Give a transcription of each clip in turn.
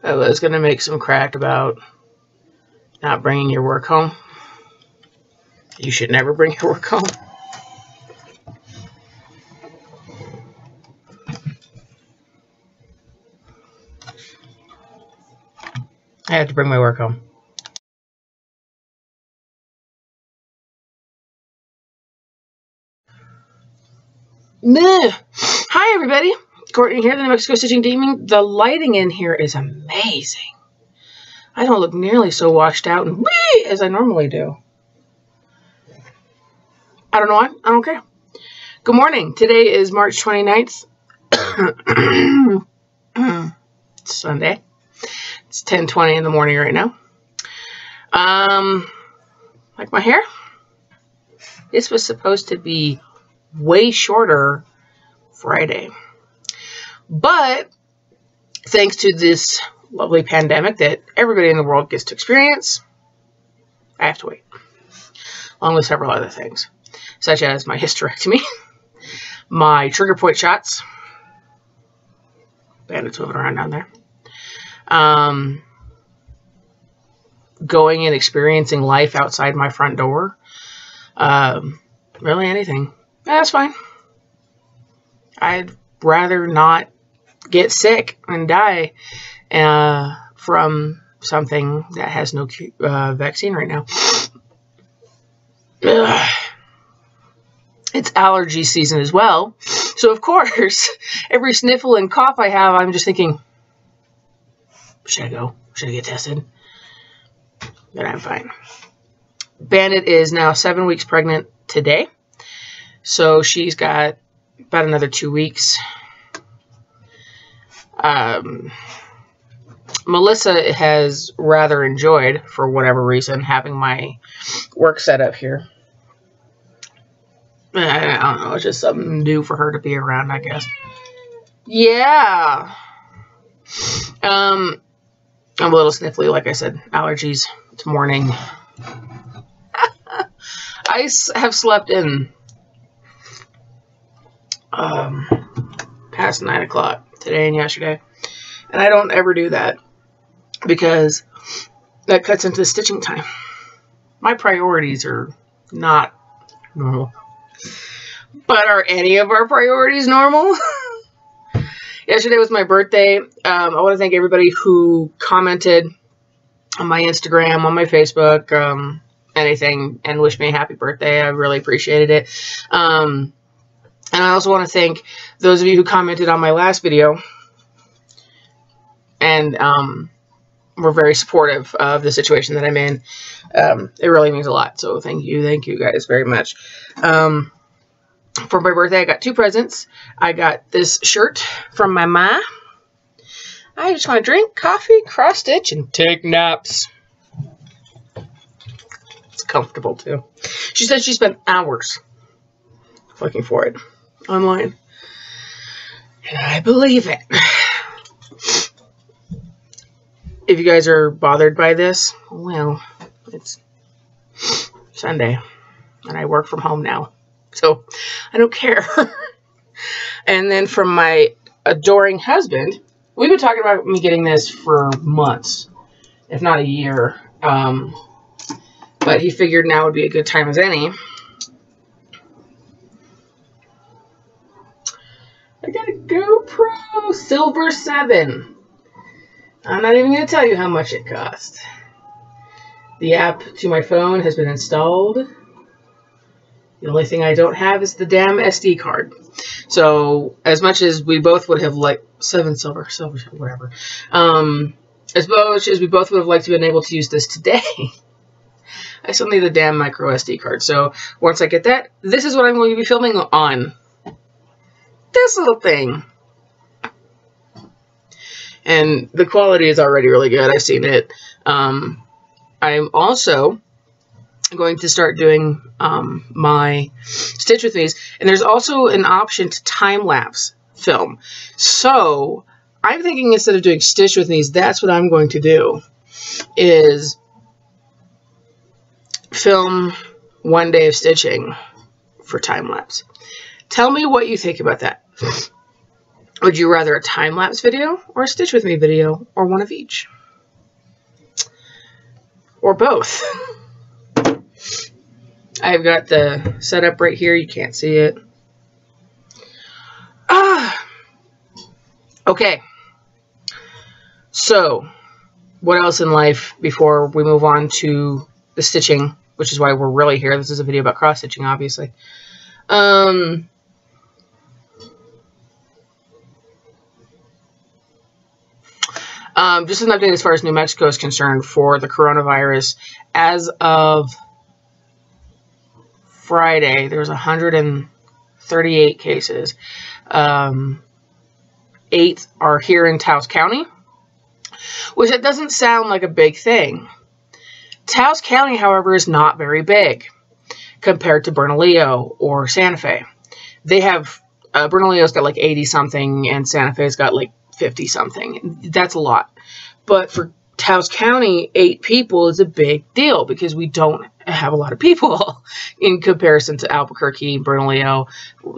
I was going to make some crack about not bringing your work home. You should never bring your work home. I have to bring my work home. Meh. Hi, everybody. Courtney here, the New Mexico Stitching Demon. The lighting in here is amazing. I don't look nearly so washed out and wee as I normally do. I don't know why. I don't care. Good morning. Today is March 29th. It's Sunday. It's 10:20 in the morning right now. Like my hair? This was supposed to be way shorter Friday. But thanks to this lovely pandemic that everybody in the world gets to experience, I have to wait. Along with several other things, such as my hysterectomy, my trigger point shots, bandits moving around down there, going and experiencing life outside my front door, really anything. That's fine. I'd rather not get sick and die from something that has no vaccine right now. It's allergy season as well. So, of course, every sniffle and cough I have, I'm just thinking, should I go? Should I get tested? But I'm fine. Bandit is now 7 weeks pregnant today. So she's got about another 2 weeks. Melissa has rather enjoyed, for whatever reason, having my work set up here. I don't know, it's just something new for her to be around, I guess. Yeah. I'm a little sniffly, like I said. Allergies. It's morning. I have slept in past 9 o'clock today and yesterday. And I don't ever do that because that cuts into stitching time. My priorities are not normal. But are any of our priorities normal? Yesterday was my birthday. I want to thank everybody who commented on my Instagram, on my Facebook, anything, and wished me a happy birthday. I really appreciated it. And I also want to thank those of you who commented on my last video and were very supportive of the situation that I'm in. It really means a lot. So thank you guys very much. For my birthday, I got 2 presents. I got this shirt from my ma. I just want to drink coffee, cross stitch, and take naps. It's comfortable too. She said she spent hours looking for it online. And I believe it. If you guys are bothered by this, well, it's Sunday. And I work from home now. So I don't care. And then from my adoring husband, we've been talking about me getting this for months, if not a year. But he figured now would be a good time as any. I got a GoPro Silver 7. I'm not even going to tell you how much it cost. The app to my phone has been installed. The only thing I don't have is the damn SD card. So, as much as we both would have liked... silver, whatever. As much as we both would have liked to have been able to use this today, I still need the damn micro SD card. So, once I get that, this is what I'm going to be filming on. This little thing. And the quality is already really good. I've seen it. I'm also going to start doing my Stitch With Me's, and there's also an option to time-lapse film. So I'm thinking instead of doing Stitch With Me's, that's what I'm going to do, is film 1 day of stitching for time-lapse. Tell me what you think about that. Would you rather a time-lapse video or a Stitch With Me video, or one of each? Or both? I've got the setup right here. You can't see it. Okay. So, what else in life before we move on to the stitching, which is why we're really here. This is a video about cross-stitching, obviously. Just an update as far as New Mexico is concerned for the coronavirus. As of Friday, there was 138 cases. 8 are here in Taos County, which it doesn't sound like a big thing. Taos County, however, is not very big compared to Bernalillo or Santa Fe. They have, Bernalillo's got like 80-something and Santa Fe's got like 50-something. That's a lot. But for Taos County, 8 people is a big deal because we don't have a lot of people in comparison to Albuquerque, Bernalillo,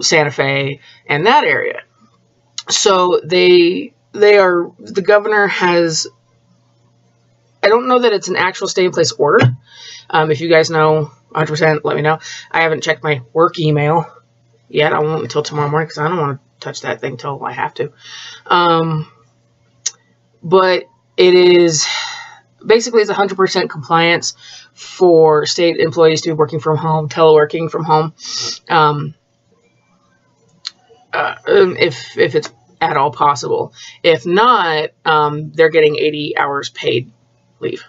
Santa Fe, and that area. So the governor has, I don't know that it's an actual stay-in-place order. If you guys know 100%, let me know. I haven't checked my work email yet. I won't until tomorrow morning because I don't want to touch that thing until I have to. But it is, basically it's 100% compliance for state employees to be working from home, teleworking from home. If it's at all possible. If not, they're getting 80 hours paid leave,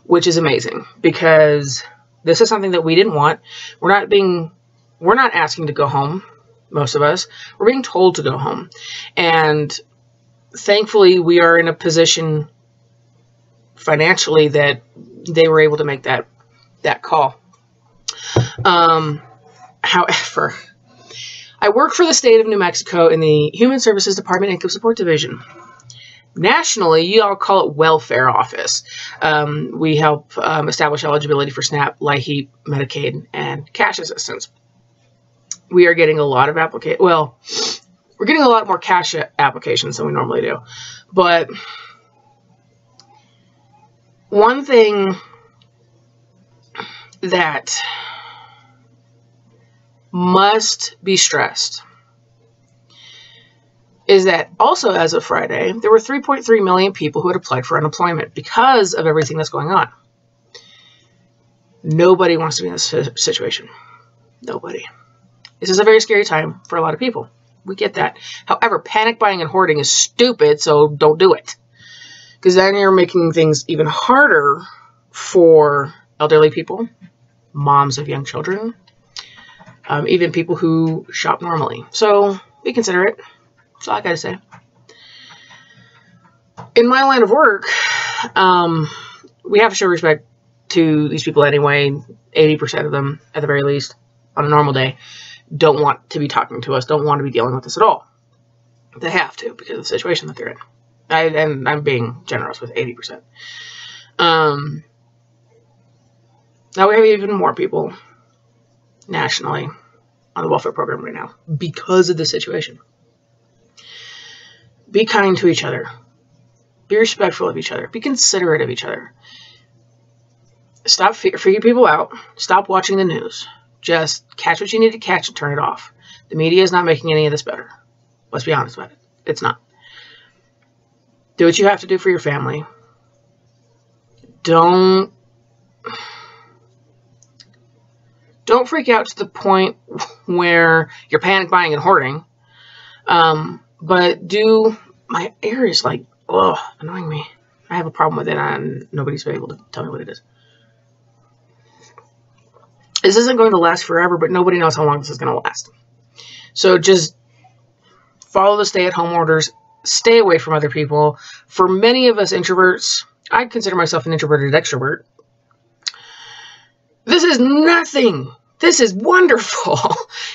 which is amazing because this is something that we didn't want. We're not asking to go home, most of us. We're being told to go home. And thankfully, we are in a position financially that they were able to make that call. However, I work for the state of New Mexico in the Human Services Department Income Support Division. Nationally, you all call it Welfare Office. We help establish eligibility for SNAP, LIHEAP, Medicaid, and cash assistance. We are getting a lot of we're getting a lot more cash applications than we normally do. But one thing that must be stressed is that also as of Friday, there were 3.3 million people who had applied for unemployment because of everything that's going on. Nobody wants to be in this situation. Nobody. This is a very scary time for a lot of people. We get that. However, panic buying and hoarding is stupid, so don't do it. Because then you're making things even harder for elderly people, moms of young children, even people who shop normally. So be considerate. That's all I gotta say. In my line of work, we have to show respect to these people anyway. 80% of them, at the very least, on a normal day, don't want to be talking to us, don't want to be dealing with this at all. They have to because of the situation that they're in. And I'm being generous with 80%. Now we have even more people nationally on the welfare program right now because of the situation. Be kind to each other. Be respectful of each other. Be considerate of each other. Stop freaking people out. Stop watching the news. Just catch what you need to catch and turn it off. The media is not making any of this better. Let's be honest about it. It's not. Do what you have to do for your family. Don't freak out to the point where you're panic buying and hoarding. But my ear is like, annoying me. I have a problem with it and nobody's been able to tell me what it is. This isn't going to last forever, but nobody knows how long this is going to last. So just follow the stay-at-home orders. Stay away from other people. For many of us introverts, I consider myself an introverted extrovert. This is nothing. This is wonderful.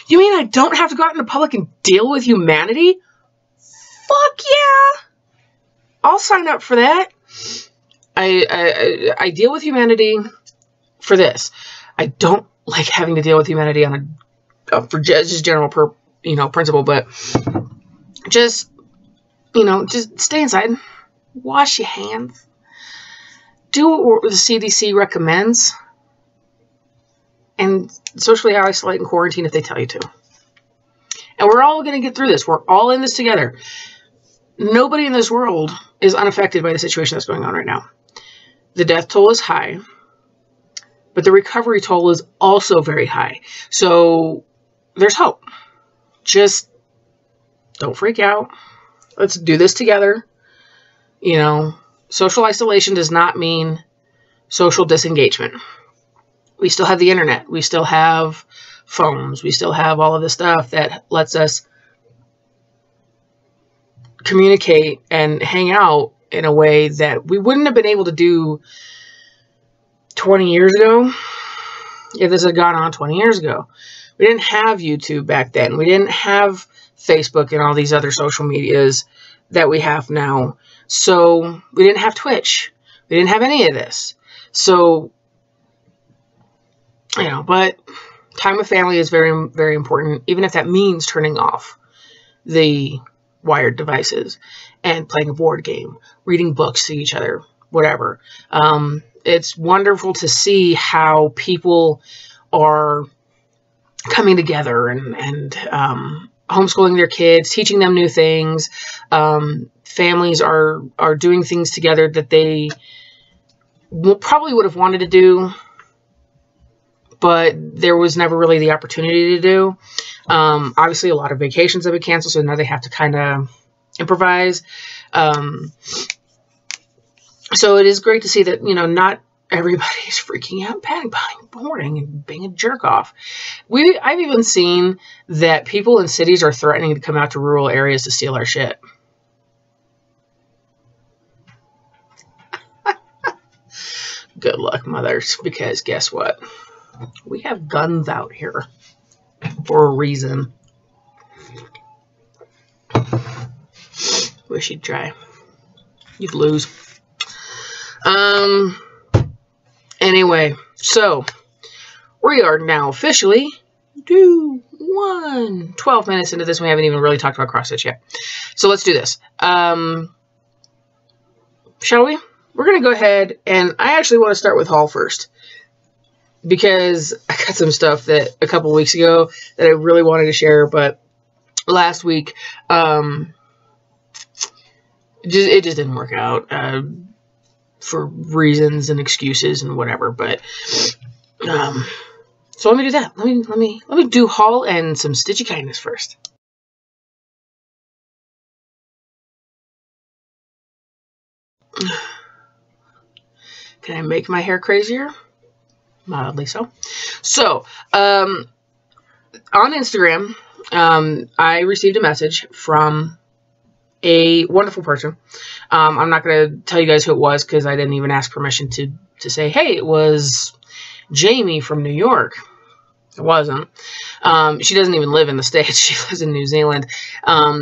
You mean I don't have to go out into public and deal with humanity? Fuck yeah! I'll sign up for that. I deal with humanity for this. I don't like having to deal with humanity on for just general principle, but just you know, just stay inside. Wash your hands. Do what the CDC recommends. And socially isolate and quarantine if they tell you to. And we're all going to get through this. We're all in this together. Nobody in this world is unaffected by the situation that's going on right now. The death toll is high, but the recovery toll is also very high. So there's hope. Just don't freak out. Let's do this together. You know, social isolation does not mean social disengagement. We still have the internet. We still have phones. We still have all of the stuff that lets us communicate and hang out in a way that we wouldn't have been able to do 20 years ago if this had gone on 20 years ago. We didn't have YouTube back then. We didn't have Facebook and all these other social medias that we have now. So we didn't have Twitch. We didn't have any of this. So, you know, but time with family is very, very important, even if that means turning off the wired devices and playing a board game, reading books to each other, whatever. It's wonderful to see how people are coming together and homeschooling their kids, teaching them new things. Families are doing things together that they probably would have wanted to do, but there was never really the opportunity to do. Obviously, a lot of vacations have been canceled, so now they have to kind of improvise. So it is great to see that, you know, not everybody is freaking out, panic buying, hoarding, and being a jerk off. I've even seen that people in cities are threatening to come out to rural areas to steal our shit. Good luck, mothers, because guess what? We have guns out here for a reason. Wish you'd try. You'd lose. Anyway, so we are now officially 12 minutes into this. We haven't even really talked about cross stitch yet. So let's do this. Shall we? We're going to go ahead, and I actually want to start with haul first, because I got some stuff that a couple weeks ago that I really wanted to share, but last week, it just didn't work out for reasons and excuses and whatever. But so let me do that. Let me do haul and some stitchy kindness first. Can I make my hair crazier? Mildly so. So, on Instagram, I received a message from a wonderful person. I'm not going to tell you guys who it was because I didn't even ask permission to say, hey, it was Jamie from New York. It wasn't. She doesn't even live in the States. She lives in New Zealand.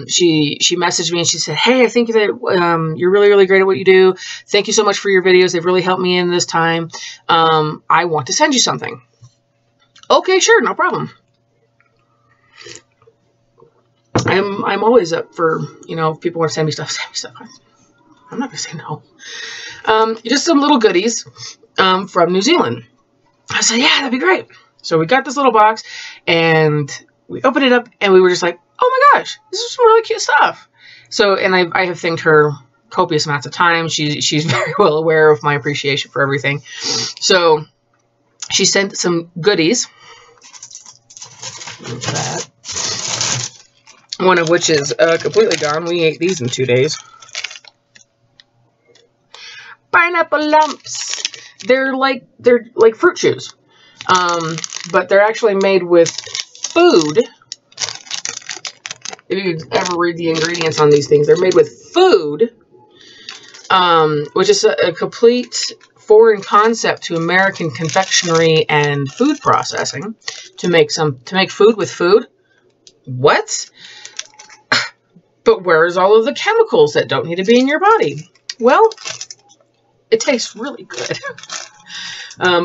She messaged me and she said, hey, I think that you're really, really great at what you do. Thank you so much for your videos. They've really helped me in this time. I want to send you something. Okay, sure, no problem. I'm always up for, you know, if people want to send me stuff, I'm not going to say no. Just some little goodies from New Zealand. I said, yeah, that'd be great. So we got this little box, and we opened it up, and we were just like, oh my gosh, this is some really cute stuff. So, and I have thanked her copious amounts of time. She's very well aware of my appreciation for everything. So she sent some goodies. That. One of which is completely gone. We ate these in 2 days. Pineapple lumps. They're like fruit chews. But they're actually made with food. If you ever read the ingredients on these things, they're made with food, which is a complete foreign concept to American confectionery and food processing. To make food with food. What? But where's all of the chemicals that don't need to be in your body? Well, it tastes really good.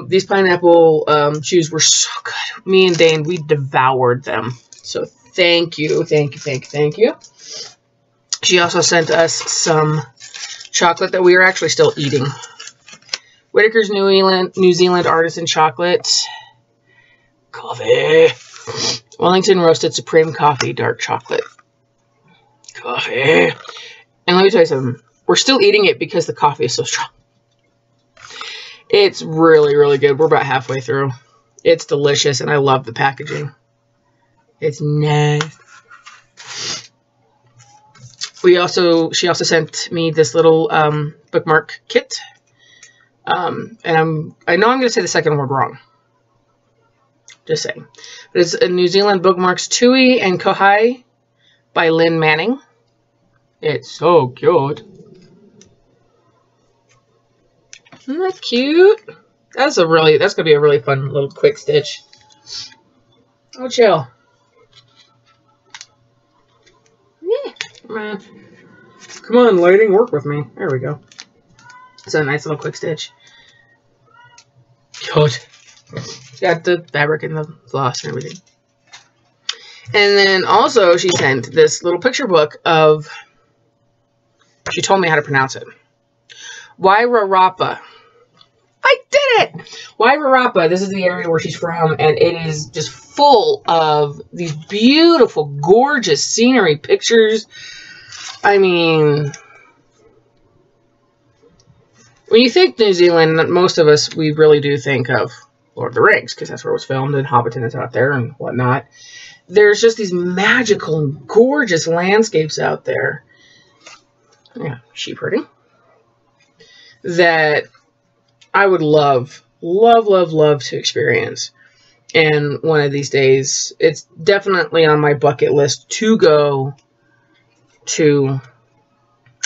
These pineapple chews were so good. Me and Dane, we devoured them. So thank you, thank you, thank you, thank you. She also sent us some chocolate that we are actually still eating. Whitaker's New Zealand Artisan Chocolate. Coffee. Wellington Roasted Supreme Coffee Dark Chocolate. Coffee. And let me tell you something. We're still eating it because the coffee is so strong. It's really, really good. We're about halfway through. It's delicious, and I love the packaging. It's nice. She also sent me this little bookmark kit. And I know I'm going to say the second word wrong. Just saying. But it's a New Zealand Bookmarks Tui and Kohai by Lynn Manning. It's so cute. Isn't that cute? That's gonna be a really fun little quick stitch. Oh, chill. Yeah, man. Come on, lighting, work with me. There we go. It's a nice little quick stitch. Good. It's got the fabric and the floss and everything. And then also she sent this little picture book of. She told me how to pronounce it. Wairarapa. I did it! Wairarapa. This is the area where she's from, and it is just full of these beautiful, gorgeous scenery pictures. I mean, when you think New Zealand, most of us, we really do think of Lord of the Rings, because that's where it was filmed, and Hobbiton is out there and whatnot. There's just these magical and gorgeous landscapes out there. Yeah, she pretty. That I would love, love, love, love to experience. And one of these days, it's definitely on my bucket list to go to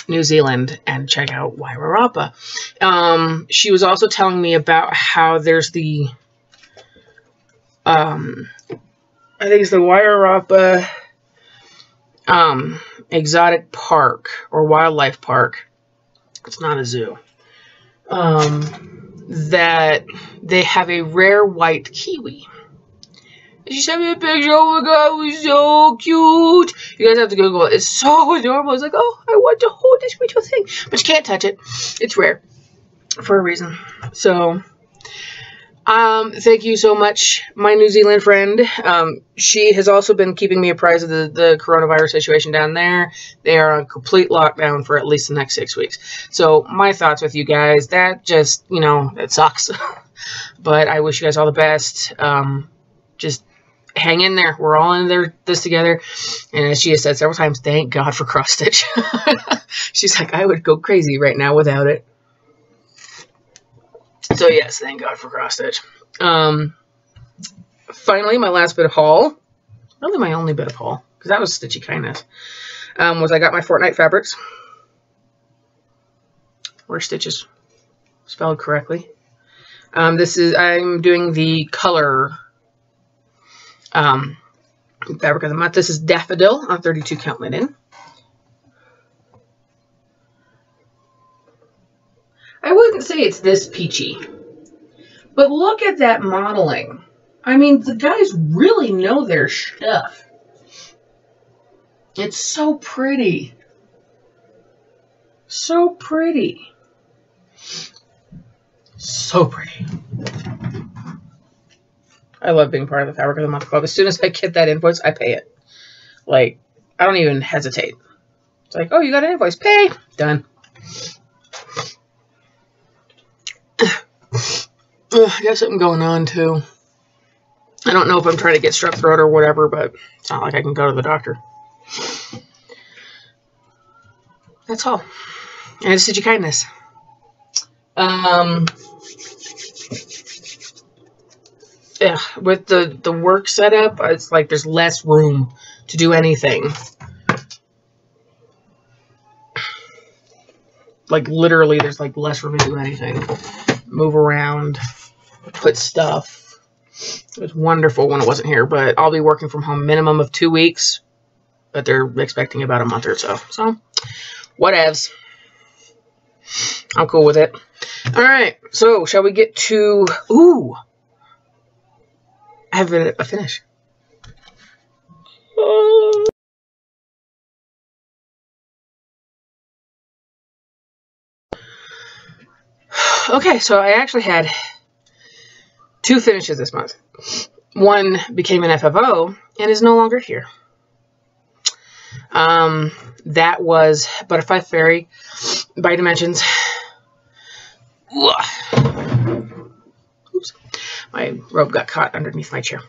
New Zealand and check out Wairarapa. She was also telling me about how there's the, I think it's the Wairarapa Exotic Park or Wildlife Park. It's not a zoo. That they have a rare white kiwi. She sent me a picture. Oh my god, it was so cute. You guys have to Google it. It's so adorable. I was like, oh, I want to hold this beautiful thing. But you can't touch it. It's rare. For a reason. So, thank you so much, my New Zealand friend. She has also been keeping me apprised of the coronavirus situation down there. They are on complete lockdown for at least the next 6 weeks. So, my thoughts with you guys. That just, you know, it sucks. But I wish you guys all the best. Just hang in there. We're all in this together. And as she has said several times, thank God for cross stitch. She's like, I would go crazy right now without it. So yes, thank God for cross stitch. Finally, my last bit of haul, really my only bit of haul, because that was Stitchy Kindness, was I got my Fortnite fabrics, where Stitch is spelled correctly. I'm doing the color fabric of the month. This is Daffodil on 32 count linen. I wouldn't say it's this peachy, but look at that modeling. I mean, the guys really know their stuff. It's so pretty. So pretty. So pretty. I love being part of the Fabric of the Month Club. As soon as I get that invoice, I pay it. Like, I don't even hesitate. It's like, oh, you got an invoice. Pay. Done. I got something going on, too. I don't know if I'm trying to get strep throat or whatever, but it's not like I can go to the doctor. That's all. And it's Stitchy Kindness. Yeah, with the work setup, it's like there's less room to do anything. Like, literally, there's, like, less room to do anything. Move around, put stuff. It was wonderful when it wasn't here, but I'll be working from home minimum of 2 weeks. But they're expecting about a month or so. So, whatevs. I'm cool with it. Alright, so, shall we get to... Ooh! I have a finish. Okay, so I actually had 2 finishes this month. One became an FFO and is no longer here. That was Butterfly Fairy by Dimensions. Oops, my robe got caught underneath my chair.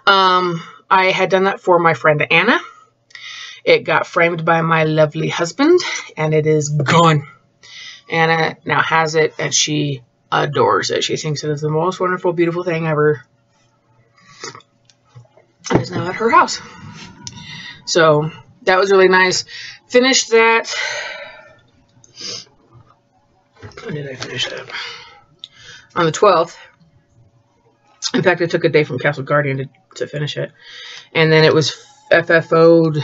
I had done that for my friend Anna. It got framed by my lovely husband, and it is gone. Anna now has it, and she adores it. She thinks it is the most wonderful, beautiful thing ever. It is now at her house. So that was really nice. Finished that. When did I finish that? On the 12th. In fact, I took a day from Castle Guardian to finish it. And then it was FFO'd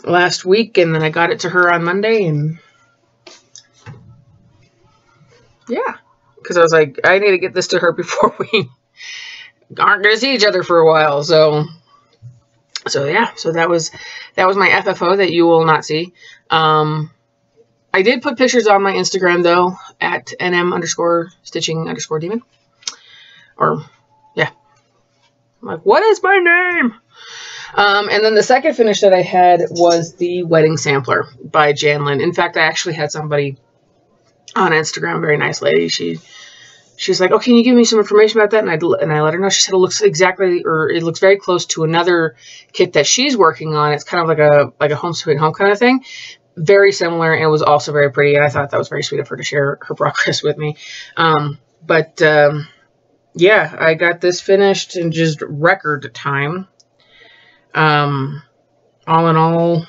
last week, and then I got it to her on Monday, and yeah, because I was like, I need to get this to her before we aren't going to see each other for a while. So yeah, so that was my FFO that you will not see. I did put pictures on my Instagram though, at nm_stitching_demon. Or yeah, I'm like, what is my name? And then the second finish that I had was the Wedding Sampler by Janlynn. In fact, I actually had somebody on Instagram, very nice lady. She's like, oh, can you give me some information about that? And I let her know. She said it looks exactly, or it looks very close to another kit that she's working on. It's kind of like a home sweet home kind of thing. Very similar, and it was also very pretty. And I thought that was very sweet of her to share her progress with me. Yeah, I got this finished in just record time. All in all,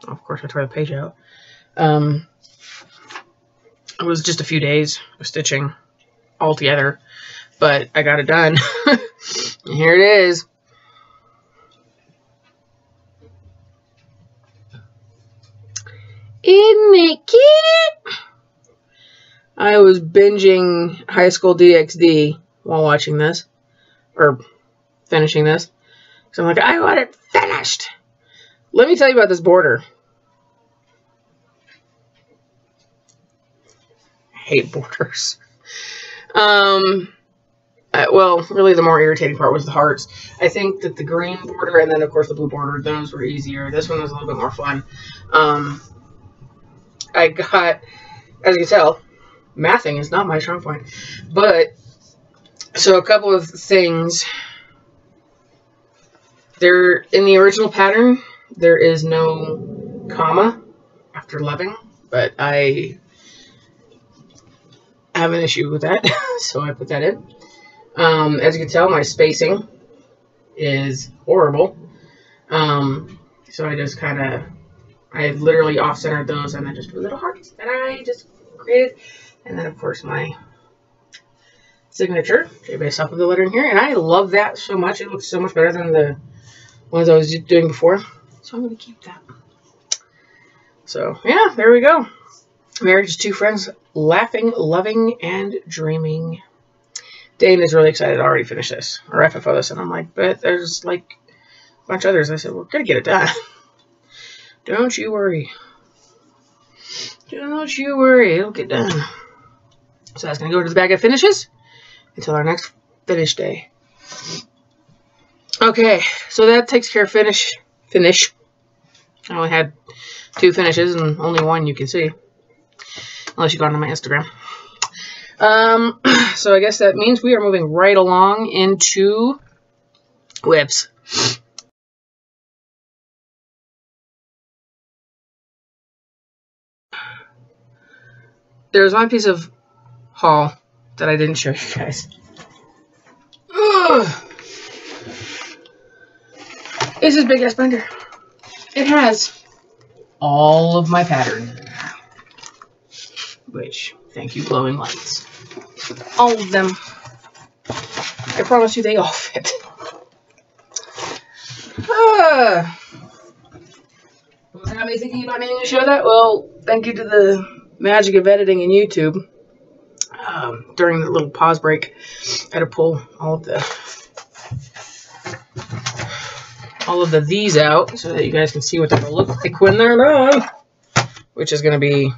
of course I tore the page out. It was just a few days of stitching all together, but I got it done. And here it is. Isn't it cute? I was binging High School DxD while watching this, or finishing this. So I'm like, I want it finished. Let me tell you about this border. I hate borders. Well, really the more irritating part was the hearts. I think that the green border and then of course the blue border, those were easier. This one was a little bit more fun. I got, as you can tell, mathing is not my strong point. But, so a couple of things. There, in the original pattern, there is no comma after loving, but I have an issue with that, so I put that in. As you can tell, my spacing is horrible. So I just I literally off-centered those and then just put little hearts that I just created. And then, of course, my signature, based off of the lettering here. And I love that so much. It looks so much better than the ones I was doing before. So I'm going to keep that. So, yeah, there we go. Married to 2 friends, laughing, loving, and dreaming. Dane is really excited to already finish this, or FFO this, and I'm like, but there's like a bunch of others. I said, we're going to get it done. Don't you worry. Don't you worry, it'll get done. So that's going to go to the bag of finishes until our next finish day. Okay, so that takes care of finish. I only had 2 finishes and only 1 you can see. Unless you go onto my Instagram. So I guess that means we are moving right along into whips. There's one piece of haul that I didn't show you guys. Ugh. It's this big ass binder. It has all of my pattern. Which, thank you, glowing lights. All of them. I promise you they all fit. Was that me thinking about needing to show that? Well, thank you to the magic of editing in YouTube. During the little pause break, I had to pull all of these out so that you guys can see what they're going to look like when they're done. which is going to be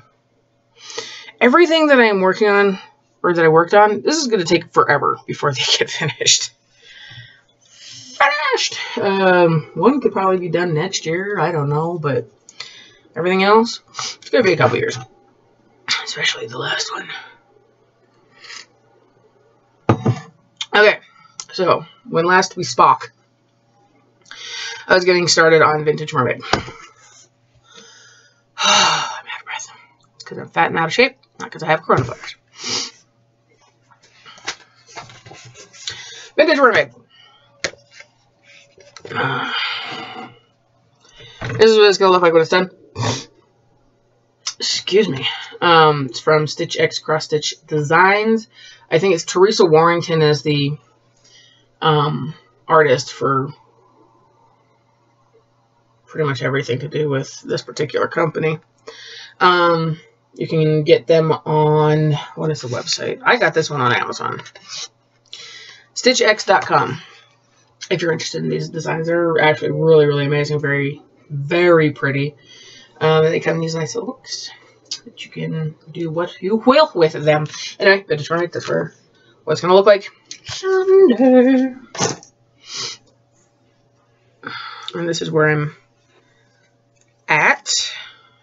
everything that I am working on, or that I worked on. This is going to take forever before they get finished. One could probably be done next year. I don't know, but everything else, it's going to be a couple years. Especially the last one. Okay, so when last we spoke, I was getting started on Vintage Mermaid. I'm out of breath. It's because I'm fat and out of shape, not because I have coronavirus. Vintage Mermaid. This is what it's going to look like when it's done. Excuse me. It's from StitchX Cross Stitch Designs. I think it's Tracey Warrington as the artist for pretty much everything to do with this particular company. You can get them on, what is the website? I got this one on Amazon. StitchX.com. If you're interested in these designs, they're actually really, really amazing. Very, very pretty. They come in these nice little books that you can do what you will with them. Anyway, Vintage Mermaid, that's what it's going to look like someday. And this is where I'm at.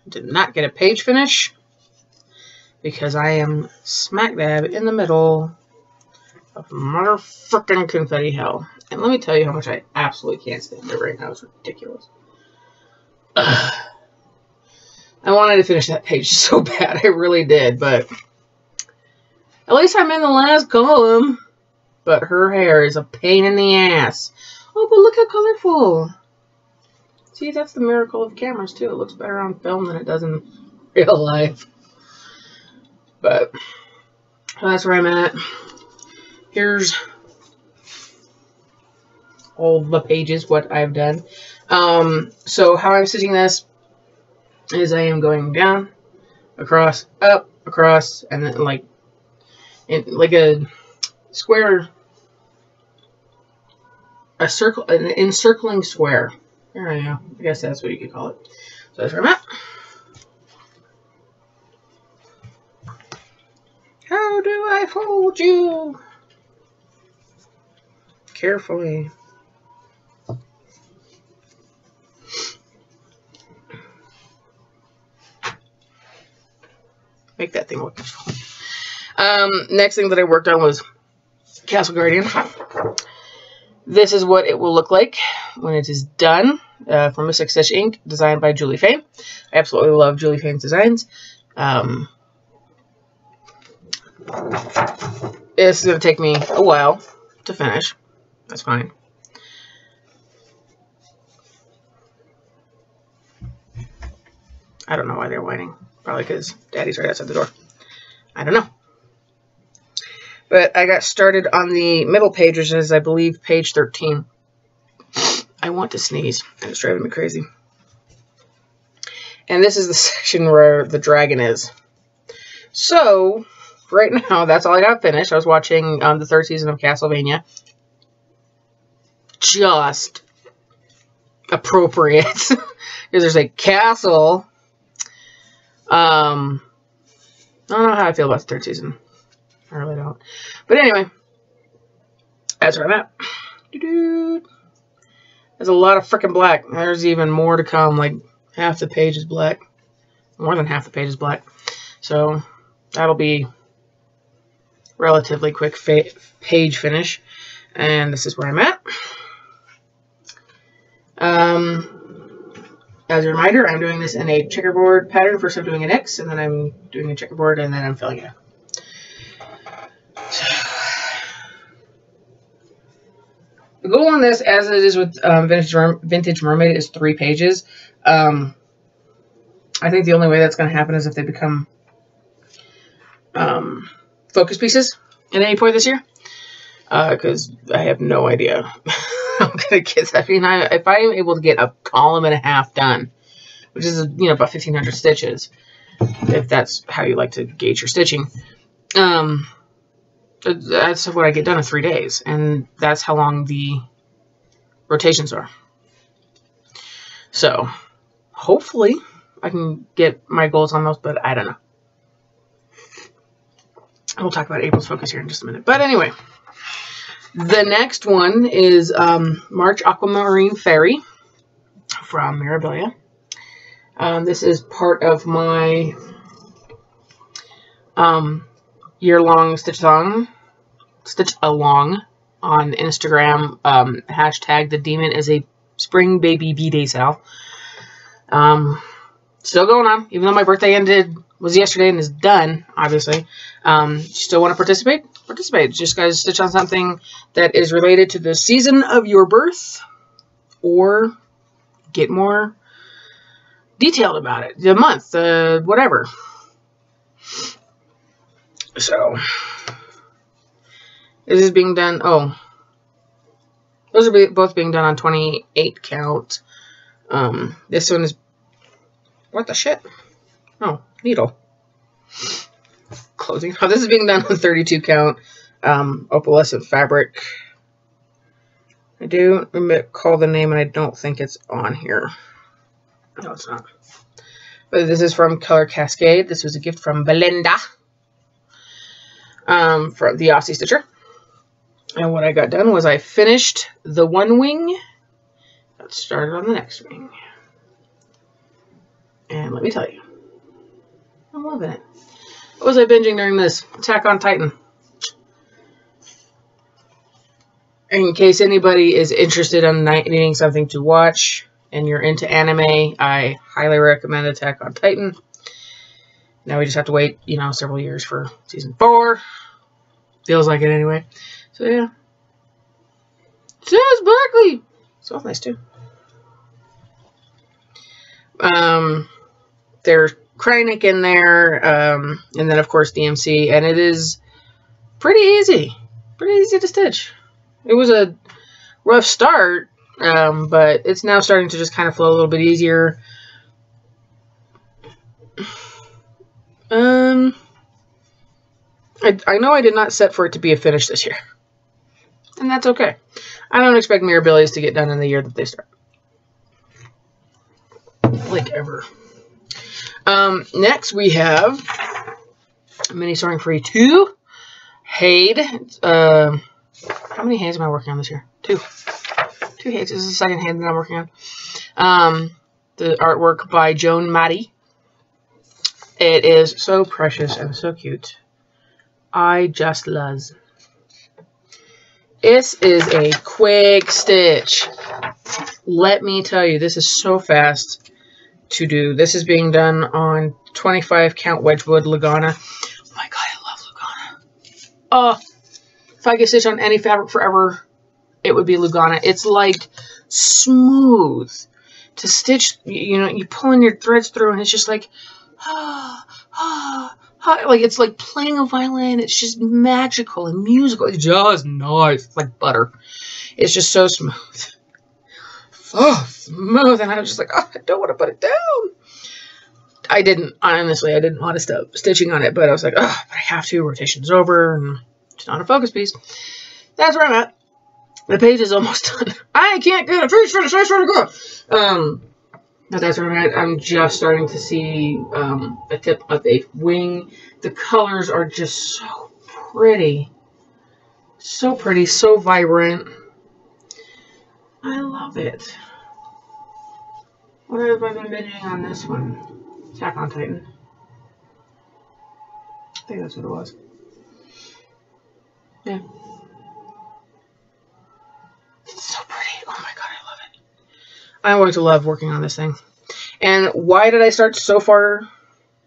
Did not get a page finish because I am smack dab in the middle of motherfucking confetti hell. And let me tell you how much I absolutely can't stand it right now. It's ridiculous. Ugh. I wanted to finish that page so bad. I really did, but at least I'm in the last column. But her hair is a pain in the ass. Oh, but look how colorful. See, that's the miracle of cameras, too. It looks better on film than it does in real life. But that's where I'm at. Here's all the pages, what I've done. So how I'm stitching this is I am going down, across, up, across, and then like a square, a circle, an encircling square. There I go. I guess that's what you could call it. So that's where I'm at. How do I hold you? Carefully. Make that thing look useful. Next thing that I worked on was Castle Guardian. This is what it will look like when it is done. From XStitch Inc., designed by Julie Fain. I absolutely love Julie Fain's designs. It's going to take me a while to finish. That's fine. I don't know why they're whining. Probably because Daddy's right outside the door. I don't know. But I got started on the middle pages as I believe page 13. I want to sneeze, and it's driving me crazy. And this is the section where the dragon is. So, right now, that's all I got finished. I was watching the third season of Castlevania. Just appropriate. Because there's a castle. I don't know how I feel about the third season. I really don't. But anyway, that's where I'm at. There's a lot of freaking black. There's even more to come. Like, half the page is black. More than half the page is black. So, that'll be relatively quick page finish. And this is where I'm at. As a reminder, I'm doing this in a checkerboard pattern. First I'm doing an X, and then I'm doing a checkerboard, and then I'm filling it out. So, the goal on this, as it is with Vintage Mermaid, is 3 pages. I think the only way that's going to happen is if they become focus pieces at any point this year. Because I have no idea how I'm going to get that. I mean, if I'm able to get a column and a half done, which is, you know, about 1,500 stitches, if that's how you like to gauge your stitching, that's what I get done in 3 days. And that's how long the rotations are. So, hopefully, I can get my goals on those, but I don't know. We'll talk about April's focus here in just a minute. But anyway, the next one is March Aquamarine Fairy from Mirabilia. This is part of my year-long stitch along on Instagram. Hashtag the demon is a spring baby B-Day sale. Still going on, even though my birthday was yesterday and is done, obviously. Still want to participate? Participate. Just guys stitch on something that is related to the season of your birth, or get more detailed about it. The month, whatever. So, this is being done, oh, those are both being done on 28 count. This one is, what the shit? Oh, needle. Closing. Oh, this is being done on 32 count opalescent fabric. I do recall the name, and I don't think it's on here. No, it's not. But this is from Color Cascade. This was a gift from Belinda, from the Aussie Stitcher. And what I got done was I finished the one wing. Let's start on the next wing. And let me tell you, I'm loving it. What was I binging during this? Attack on Titan. In case anybody is interested in needing something to watch and you're into anime, I highly recommend Attack on Titan. Now we just have to wait, you know, several years for season 4. Feels like it anyway. So yeah. Says Berkeley. Smells nice too. There's Kreinik in there, and then of course DMC, and it is pretty easy to stitch. It was a rough start, but it's now starting to just kind of flow a little bit easier. I know I did not set for it to be a finish this year, and that's okay. I don't expect Mirabilis to get done in the year that they start, like ever. Next we have Mini Soaring Free 2 Haid. How many Haids am I working on this year? 2 Haids. This is the second Haid that I'm working on. The artwork by Joan Maddie. It is so precious and so cute. I just love. This is a quick stitch. Let me tell you, this is so fast to do. This is being done on 25 count Wedgwood Lugana. Oh my god, I love Lugana. If I could stitch on any fabric forever, it would be Lugana. It's like smooth to stitch. You know, you pull in your threads through and it's just like, like it's like playing a violin. It's just magical and musical. It's just nice. It's like butter. It's just so smooth. So smooth. And I was just like, oh, I don't want to put it down. I didn't want to stop stitching on it, but I was like, oh, but I have to. Rotation's over, and it's not a focus piece. That's where I'm at. The page is almost done. I can't get a page finished. I swear to God. But that's where I'm at. I'm just starting to see the tip of a wing. The colors are just so pretty. So pretty, so vibrant. I love it. What have I been binging on this one? Attack on Titan. I think that's what it was. Yeah. It's so pretty. Oh my god, I love it. I'm going to love working on this thing. And why did I start so far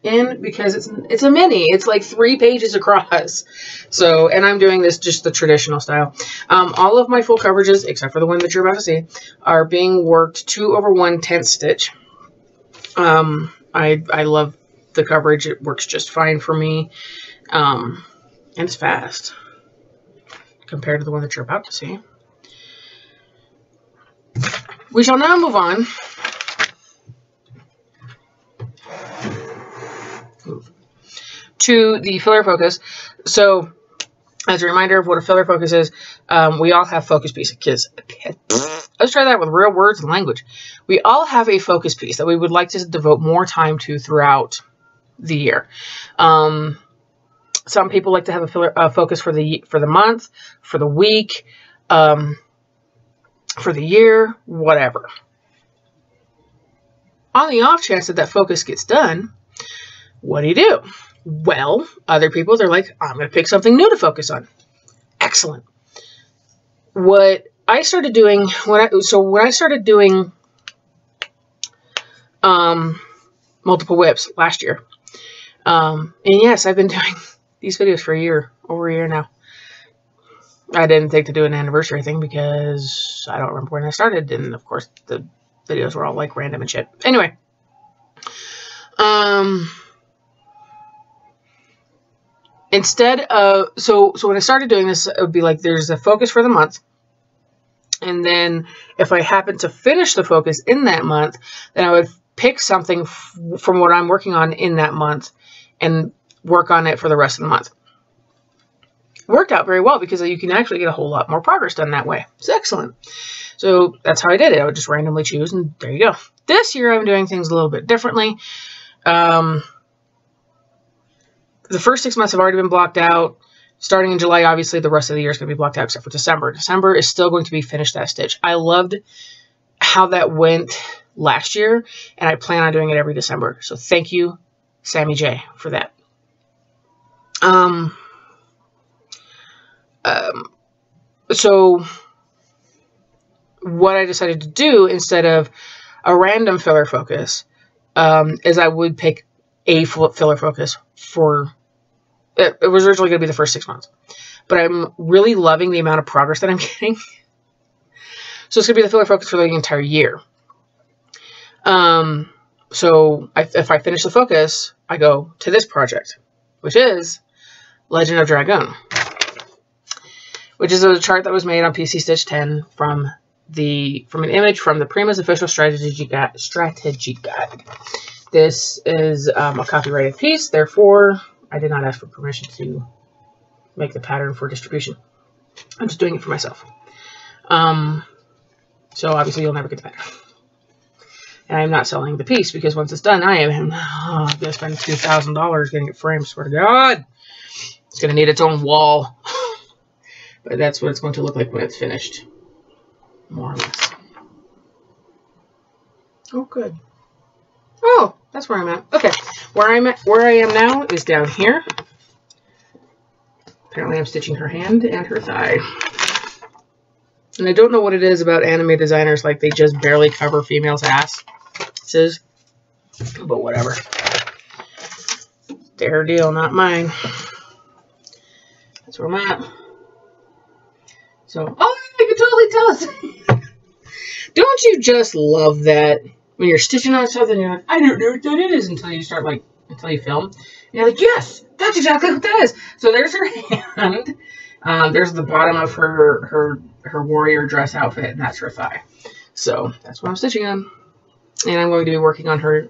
in? Because it's a mini. It's like 3 pages across. So, and I'm doing this just the traditional style. All of my full coverages, except for the one that you're about to see, are being worked 2/1 10th stitch. I love the coverage. It works just fine for me. And it's fast compared to the one that you're about to see. We shall now move on to the filler focus. So, as a reminder of what a filler focus is, we all have focus pieces. let's try that with real words and language. We all have a focus piece that we would like to devote more time to throughout the year. Some people like to have a focus for the month, for the week, for the year, whatever. On the off chance that that focus gets done, what do? Well, other people, they're like, I'm going to pick something new to focus on. Excellent. What I started doing, when I started doing multiple whips last year, and yes, I've been doing these videos for over a year now. I didn't think to do an anniversary thing because I don't remember when I started, and of course the videos were all like random and shit. Anyway, instead of, so when I started doing this, it would be like there's a focus for the month. And then if I happen to finish the focus in that month, then I would pick something from what I'm working on in that month and work on it for the rest of the month. Worked out very well because you can actually get a whole lot more progress done that way. It's excellent. So that's how I did it. I would just randomly choose, and there you go. This year I'm doing things a little bit differently. The first 6 months have already been blocked out. Starting in July, obviously, the rest of the year is going to be blocked out except for December. December is still going to be Finish That Stitch. I loved how that went last year, and I plan on doing it every December. So thank you, Sammy J, for that. So what I decided to do instead of a random filler focus is I would pick a filler focus for... It was originally going to be the first 6 months. But I'm really loving the amount of progress that I'm getting. So it's going to be the filler focus for the entire year. So if I finish the focus, I go to this project, which is Legend of Dragoon. Which is a chart that was made on PC Stitch 10 from an image from the Prima's official strategy guide. This is a copyrighted piece, therefore I did not ask for permission to make the pattern for distribution. I'm just doing it for myself. So obviously you'll never get the pattern. And I'm not selling the piece because once it's done, I'm going to spend $2,000 getting it framed. Swear to God. It's going to need its own wall. But that's what it's going to look like when it's finished. More or less. Oh, good. Oh, that's where I'm at. Okay. Where I am now is down here. Apparently I'm stitching her hand and her thigh. And I don't know what it is about anime designers, like they just barely cover females' asses. But whatever. Their deal, not mine. That's where I'm at. So, oh, you can totally tell us. Don't you just love that when you're stitching on something, you're like, I don't know what that is until you start, like, until you film. And you're like, yes, that's exactly what that is. So there's her hand. There's the bottom of her warrior dress outfit, and that's her thigh. So that's what I'm stitching on. And I'm going to be working on her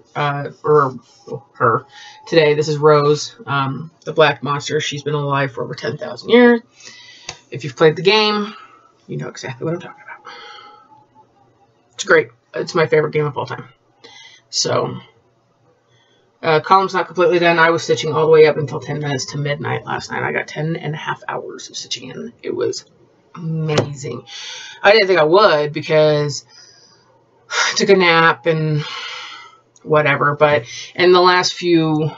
today. This is Rose, the black monster. She's been alive for over 10,000 years. If you've played the game, you know exactly what I'm talking about. It's great. It's my favorite game of all time. So, column's not completely done. I was stitching all the way up until 10 minutes to midnight last night. I got 10.5 hours of stitching in. It was amazing. I didn't think I would because I took a nap and whatever. But in the last few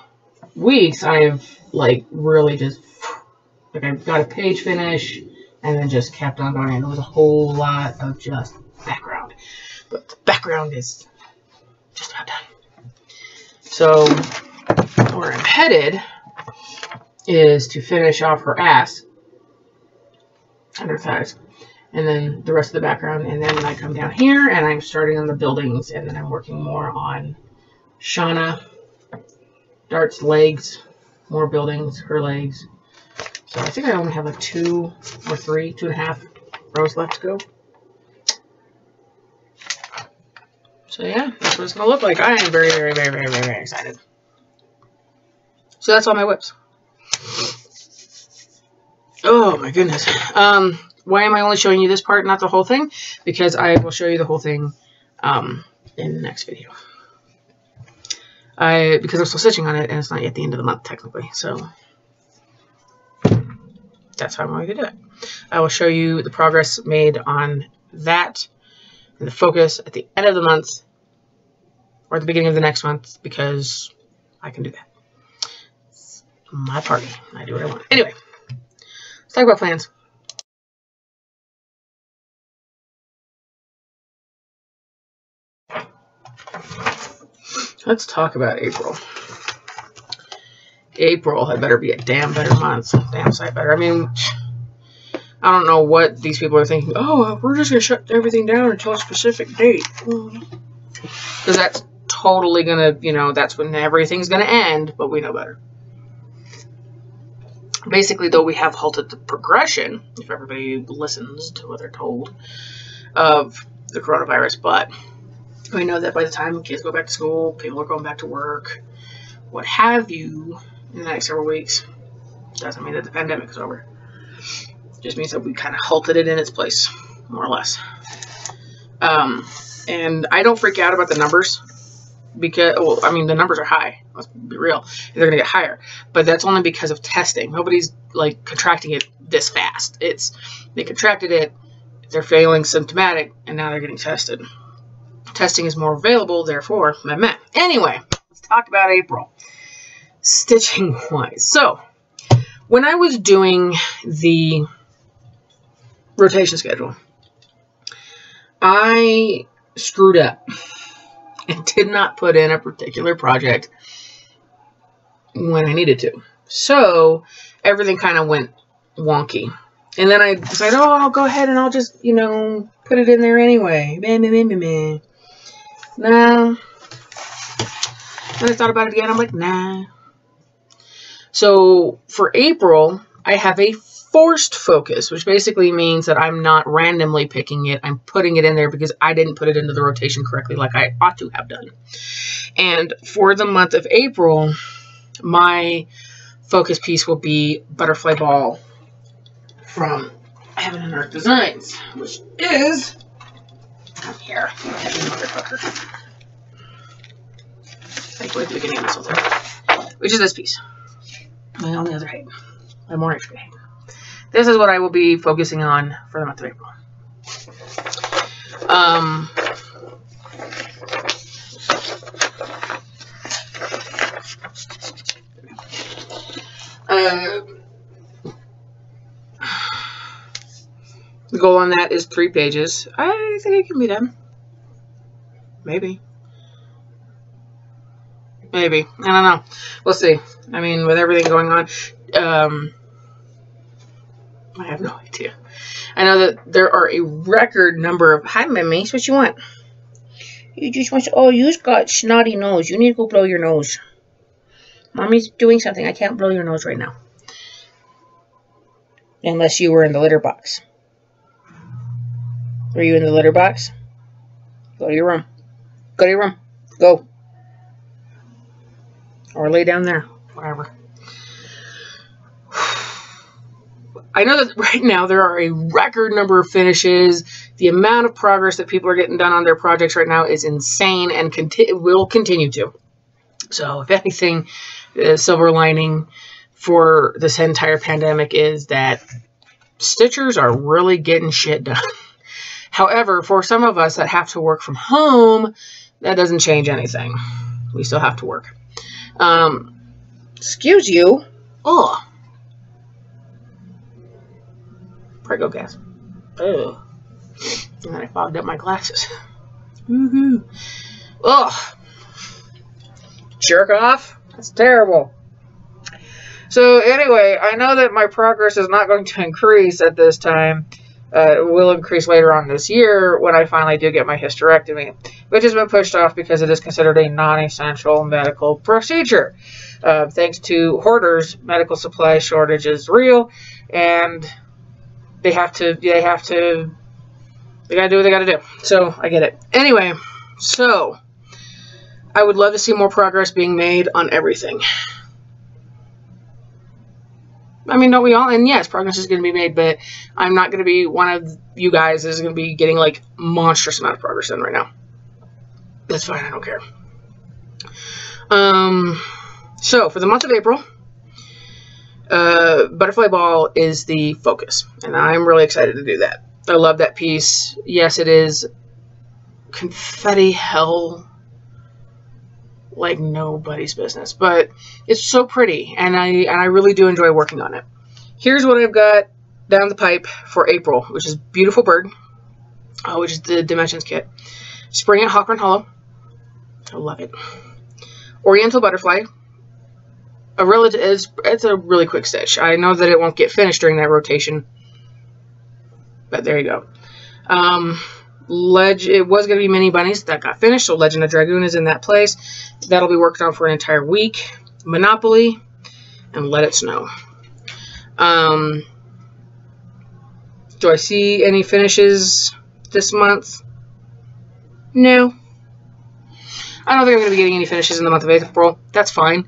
weeks, I've like really just, like I got a page finish and then just kept on going. And there was a whole lot of just background. But the background is just about done. So where I'm headed is to finish off her ass and her thighs. And then the rest of the background. And then I come down here and I'm starting on the buildings. And then I'm working more on Shauna, Dart's legs, more buildings, her legs. So I think I only have like 2 or 3, 2.5 rows left to go. So yeah, that's what it's going to look like. I am very, very, very, very, very, very excited. So that's all my whips. Oh my goodness. Why am I only showing you this part, not the whole thing? Because I will show you the whole thing in the next video. Because I'm still stitching on it, and it's not yet the end of the month, technically. So that's how I'm going to do it. I will show you the progress made on that and the focus at the end of the month or at the beginning of the next month, because I can do that. It's my party. I do what I want. Anyway, let's talk about plans. Let's talk about April. April had better be a damn better month. Damn sight better. I mean, I don't know what these people are thinking. Oh, we're just going to shut everything down until a specific date. Because that's totally going to, you know, that's when everything's going to end, but we know better. Basically, though, we have halted the progression, if everybody listens to what they're told, of the coronavirus, but we know that by the time kids go back to school, people are going back to work, what have you, in the next several weeks, doesn't mean that the pandemic is over. It just means that we kind of halted it in its place, more or less. And I don't freak out about the numbers, because, well, I mean, the numbers are high. Let's be real. They're going to get higher. But that's only because of testing. Nobody's, like, contracting it this fast. They contracted it, they're feeling symptomatic, and now they're getting tested. Testing is more available, therefore, meh. Anyway, let's talk about April, stitching-wise. So, when I was doing the rotation schedule, I screwed up and did not put in a particular project when I needed to. So, everything kind of went wonky. And then I decided, oh, I'll go ahead and I'll just, you know, put it in there anyway. Meh. Nah. Then I thought about it again. I'm like, nah. So for April, I have a forced focus, which basically means that I'm not randomly picking it. I'm putting it in there because I didn't put it into the rotation correctly like I ought to have done. And for the month of April, my focus piece will be Butterfly Ball from Heaven and Earth Designs, which is here, heavy motherfucker. Like way at the beginning of this whole thing, which is this piece. My only other hate, my more extra hate. This is what I will be focusing on for the month of April. The goal on that is 3 pages. I think it can be done. Maybe. I don't know. We'll see. I mean, with everything going on, I have no idea. I know that there are a record number of... Hi, Mummy. What you want? You just want to... Oh, you've got snotty nose. You need to go blow your nose. Mommy's doing something. I can't blow your nose right now. Unless you were in the litter box. Were you in the litter box? Go to your room. Go to your room. Go. Or lay down there. Whatever. I know that right now there are a record number of finishes. The amount of progress that people are getting done on their projects right now is insane and will continue to. So, if anything, the silver lining for this entire pandemic is that stitchers are really getting shit done. However, for some of us that have to work from home, that doesn't change anything. We still have to work. Excuse you. Oh. Prego gas. Oh. And then I fogged up my glasses. Woohoo. Ugh. Jerk off? That's terrible. So anyway, I know that my progress is not going to increase at this time. It will increase later on this year when I finally do get my hysterectomy, which has been pushed off because it is considered a non-essential medical procedure. Thanks to hoarders, medical supply shortage is real, and they gotta do what they gotta do. So I get it. Anyway, so I would love to see more progress being made on everything. I mean, don't we all? And yes, progress is going to be made, but I'm not going to be one of you guys that is going to be getting like monstrous amount of progress done right now. That's fine. I don't care. So for the month of April, Butterfly Ball is the focus, and I'm really excited to do that. I love that piece. Yes, it is confetti hell like nobody's business, but it's so pretty, and I really do enjoy working on it. Here's what I've got down the pipe for April, which is Beautiful Bird, which is the Dimensions kit. Spring at Hawthorne Hollow. I love it. Oriental Butterfly. It's a really quick stitch. I know that it won't get finished during that rotation, but there you go. It was going to be Mini Bunnies. That got finished, so Legend of Dragoon is in that place. That'll be worked on for an entire week. Monopoly, and Let It Snow. Do I see any finishes this month? No. I don't think I'm going to be getting any finishes in the month of April. That's fine.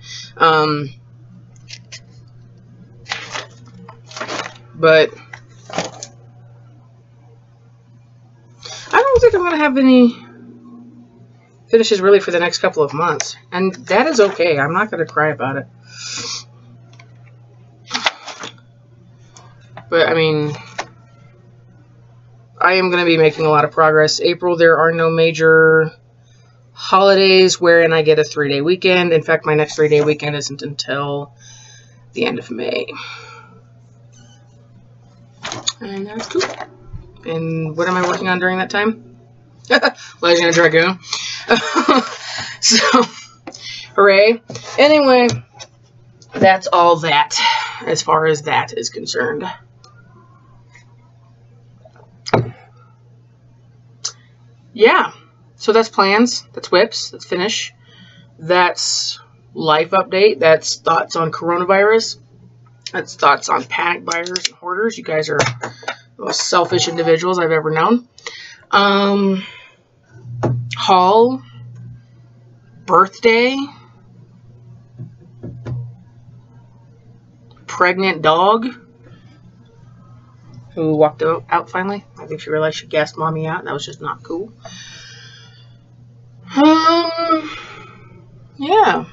But I don't think I'm going to have any finishes really for the next couple of months. And that is okay. I'm not going to cry about it. But, I mean, I am going to be making a lot of progress. April, there are no major holidays wherein I get a 3-day weekend. In fact, my next 3-day weekend isn't until the end of May. And that's cool. And what am I working on during that time? Legend of Dragoon. So, hooray. Anyway, that's all that, as far as that is concerned. Yeah. So that's plans. That's whips. That's finish. That's life update. That's thoughts on coronavirus. That's thoughts on panic buyers and hoarders. You guys are the most selfish individuals I've ever known. Haul. Birthday. Pregnant dog who walked out finally. I think she realized she gassed mommy out, and that was just not cool. Yeah.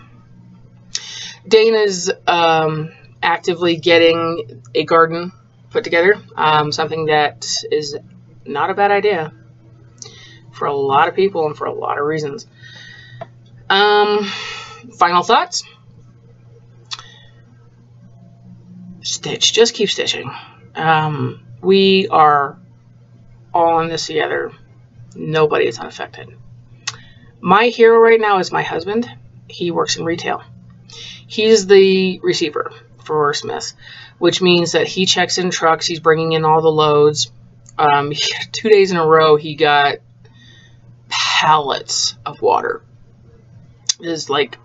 Dana's actively getting a garden put together. Something that is not a bad idea for a lot of people and for a lot of reasons. Final thoughts. Stitch. Just keep stitching. We are all in this together. Nobody is unaffected. My hero right now is my husband. He works in retail. He's the receiver for Smith, which means that he checks in trucks. He's bringing in all the loads. 2 days in a row, he got pallets of water. It is like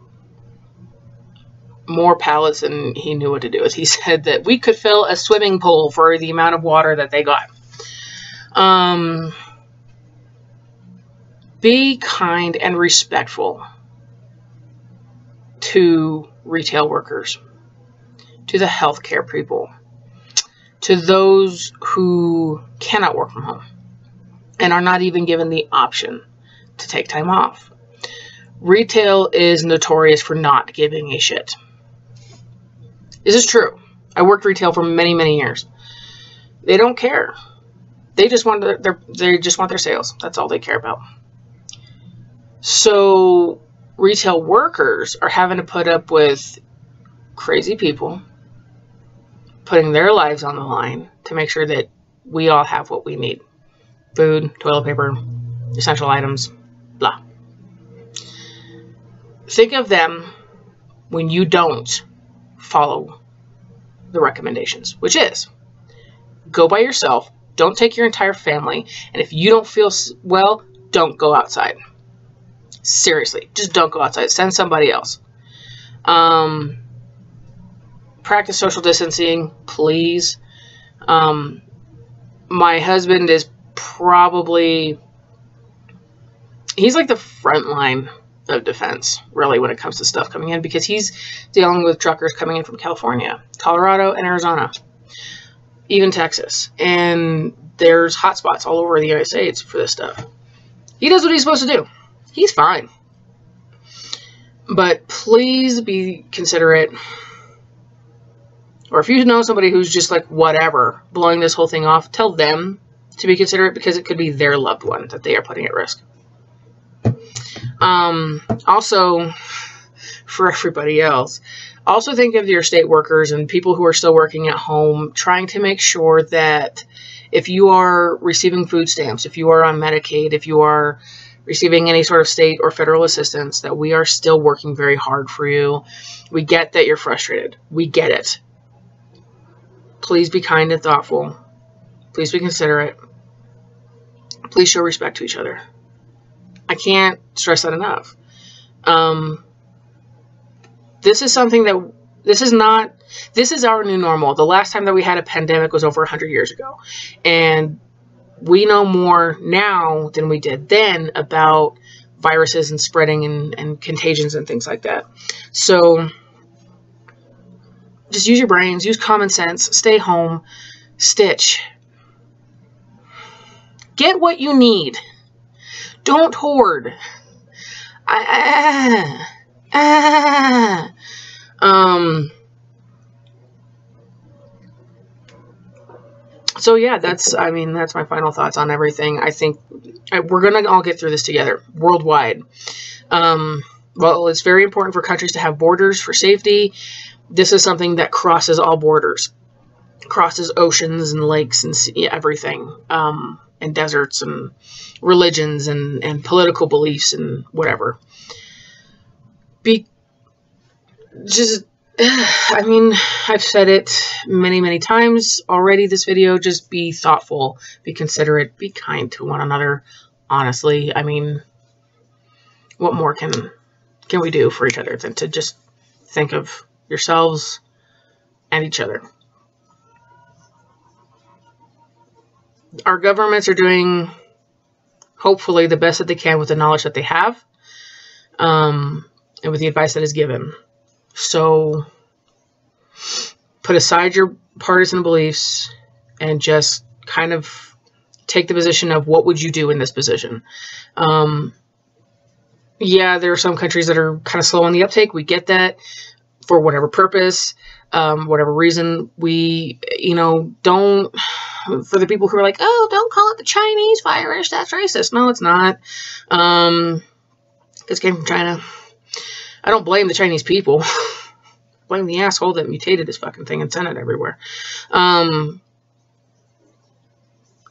more pallets than he knew what to do with. He said that we could fill a swimming pool for the amount of water that they got. Be kind and respectful to retail workers, to the healthcare people, to those who cannot work from home and are not even given the option to take time off. Retail is notorious for not giving a shit. This is true. I worked retail for many, many years. They don't care. They just want their sales. That's all they care about. So retail workers are having to put up with crazy people putting their lives on the line to make sure that we all have what we need. Food, toilet paper, essential items, blah. Think of them when you don't follow the recommendations, which is go by yourself, don't take your entire family, and if you don't feel well, don't go outside. Seriously, just don't go outside. Send somebody else. Practice social distancing, please. My husband is probably, he's like the front line of defense, really, when it comes to stuff coming in, because he's dealing with truckers coming in from California, Colorado, and Arizona, even Texas. And there's hotspots all over the United States for this stuff. He does what he's supposed to do. He's fine. But please be considerate. Or if you know somebody who's just like whatever, blowing this whole thing off, tell them to be considerate, because it could be their loved one that they are putting at risk. Also, for everybody else, also think of your state workers and people who are still working at home, trying to make sure that if you are receiving food stamps, if you are on Medicaid, if you are receiving any sort of state or federal assistance, that we are still working very hard for you. We get that you're frustrated. We get it. Please be kind and thoughtful. Please be considerate. Please show respect to each other. I can't stress that enough. This is something that, this is our new normal. The last time that we had a pandemic was over 100 years ago. And we know more now than we did then about viruses and spreading and contagions and things like that. So just use your brains, use common sense, stay home, stitch. Get what you need. Don't hoard. So yeah, that's my final thoughts on everything. I think we're going to all get through this together, worldwide. Well, it's very important for countries to have borders for safety. This is something that crosses all borders, crosses oceans and lakes and sea, everything, and deserts and religions and political beliefs and whatever. I've said it many, many times already this video, just be thoughtful, be considerate, be kind to one another, honestly. I mean, what more can we do for each other than to just think of yourselves and each other? Our governments are doing, hopefully, the best that they can with the knowledge that they have, and with the advice that is given. So put aside your partisan beliefs and just kind of take the position of what would you do in this position. Yeah, there are some countries that are kind of slow on the uptake. We get that, for whatever purpose, whatever reason. We, don't, for the people who are like, oh, don't call it the Chinese virus, that's racist. No, it's not. It came from China. I don't blame the Chinese people. Blame the asshole that mutated this fucking thing and sent it everywhere.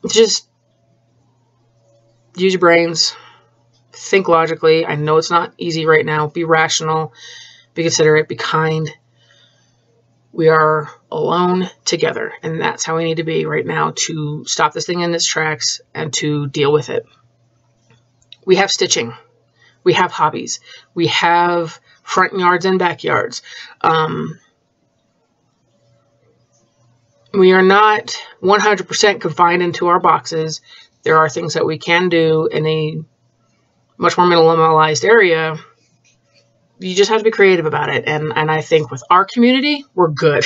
Just use your brains. Think logically. I know it's not easy right now. Be rational. Be considerate. Be kind. We are alone together. And that's how we need to be right now to stop this thing in its tracks and to deal with it. We have stitching. We have hobbies. We have front yards and backyards. We are not 100% confined into our boxes. There are things that we can do in a much more minimalized area. You just have to be creative about it. And I think with our community, we're good.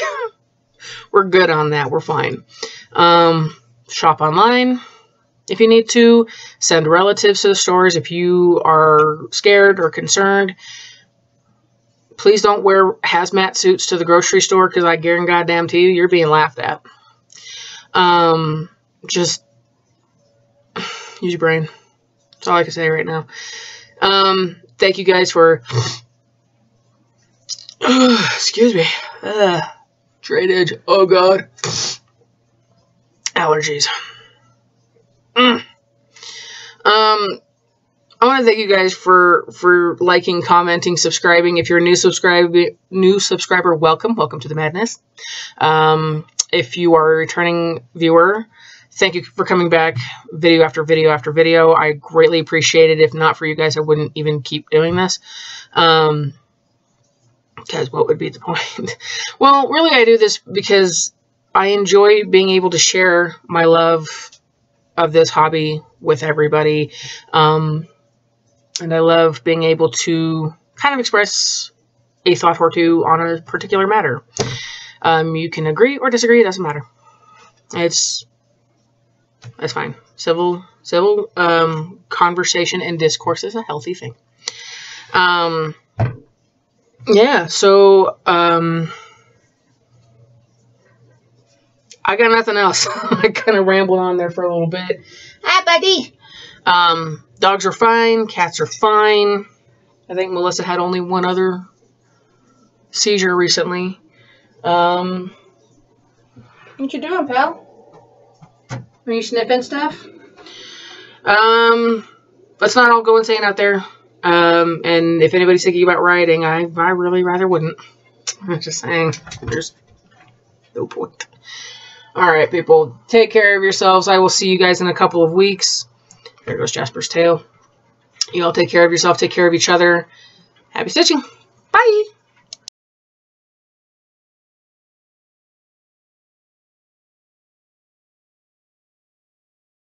We're good on that. We're fine. Shop online if you need to. Send relatives to the stores if you are scared or concerned. Please don't wear hazmat suits to the grocery store, because I guarantee goddamn to you, you're being laughed at. Just use your brain. That's all I can say right now. Thank you guys for... excuse me. Drainage. Oh, God. Allergies. I want to thank you guys for liking, commenting, subscribing. If you're a new subscriber, welcome to the madness. If you are a returning viewer, thank you for coming back video after video after video. I greatly appreciate it. If not for you guys, I wouldn't even keep doing this. Because what would be the point? Well, really, I do this because I enjoy being able to share my love of this hobby with everybody. And I love being able to kind of express a thought or two on a particular matter. You can agree or disagree, it doesn't matter. That's fine. Civil conversation and discourse is a healthy thing. Yeah, so I got nothing else. I kind of rambled on there for a little bit. Hi, buddy. Dogs are fine. Cats are fine. I think Melissa had only one other seizure recently. What you doing, pal? Are you sniffing stuff? Let's not all go insane out there. And if anybody's thinking about riding, I really rather wouldn't. I'm just saying, there's no point. Alright, people. Take care of yourselves. I will see you guys in a couple of weeks. There goes Jasper's tail. You all take care of yourself. Take care of each other. Happy stitching. Bye.